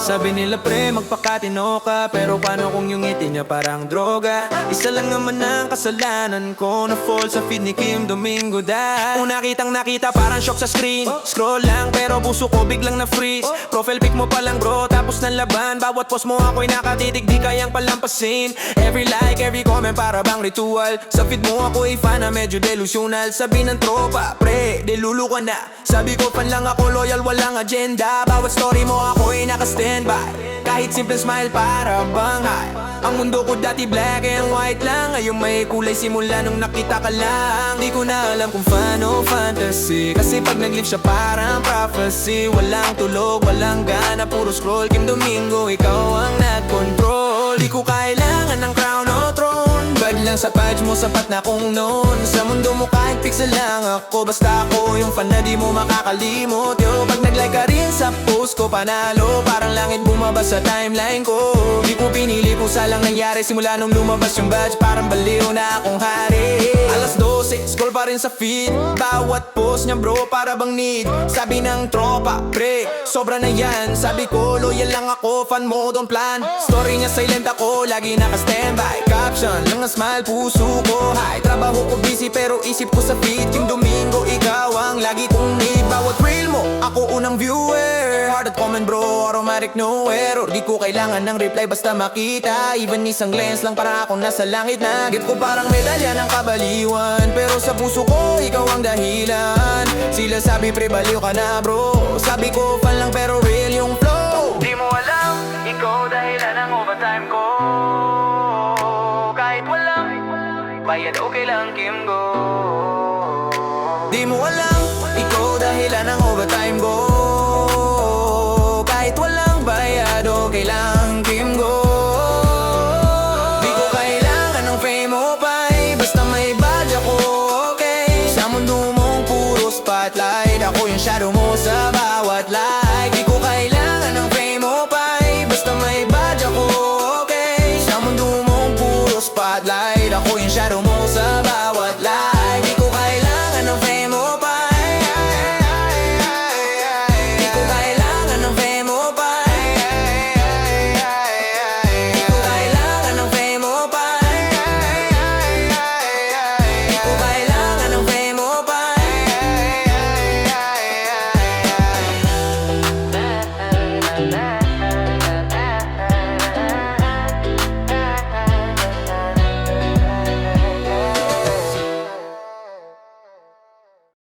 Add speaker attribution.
Speaker 1: Sabi nila pre, magpakatino ka, pero paano kung yung ngiti niya parang droga? Isa lang naman ang kasalanan ko, na fall sa feed ni Kim Domingo dahil una kitang nakita parang shock sa screen. Scroll lang pero puso ko biglang na-freeze. Profile pic mo pa lang bro, tapos ng laban. Bawat post mo ako'y nakatitig, di kayang palampasin. Every like, every comment para bang ritual. Sa feed mo ako'y fan na medyo delusional. Sabi ng tropa, pre, delulu ka na. Sabi ko fan lang ako, loyal, walang agenda. Bawat story mo ako'y naka-standby. Kahit simple smile para bang high. Ang mundo ko dati black and white lang, ngayon may kulay simula nung nakita ka lang. Di ko na alam kung fan o fantasy, kasi pag nag-live siya parang prophecy. Walang tulog, walang gana, puro scroll. Kim Domingo, ikaw ang nag-control. Di ko kailangan ng crown o throne, bad lang sa page mo, sapat na kung noon. Sa mundo mo kahit pixel lang ako, basta ako yung fan na di mo makakalimot. Yo, pag nag-like ka rin sa post ko, panalo, parang langit bumaba sa timeline ko. Di ko pinili, pusa lang nangyari simula nung lumabas yung badge. Parang baliw na akong hari. Alas 12, scroll pa rin sa feed. Bawat post niya bro, para bang need. Sabi ng tropa, pre, sobra na yan. Sabi ko, loyal lang ako, fan mo, don't plan. Story niya silent ako, lagi naka-standby. Caption lang na smile, puso ko high. Trabaho ko busy pero isip ko sa feed. Kim Domingo, ikaw ang lagi kong need. Bawat reel mo, ako unang viewer. Hard at comment bro, automatic no error. Di ko kailangan ng reply basta makita. Even isang glance lang para akong nasa langit na. Get ko parang medalya ng kabaliwan, pero sa puso ko, ikaw ang dahilan. Sila sabi pre, baliw ka na bro. Sabi ko fan lang pero real yung flow. Di mo alam, ikaw dahilan ng overtime ko. Kahit walang bayad, okay lang Kim go. Di mo alam, ikaw dahilan ng overtime ko. Kahit walang bayad, okay lang Kim go. Di ko kailangan ng fame o pay, basta may badge ako, okay. Sa mundo mong puro spotlight, ako yung shadow mo sa bawat like. Di ko kailangan ng fame o pay, basta may badge ako, okay. Sa mundo mong puro spotlight, ako yung shadow mo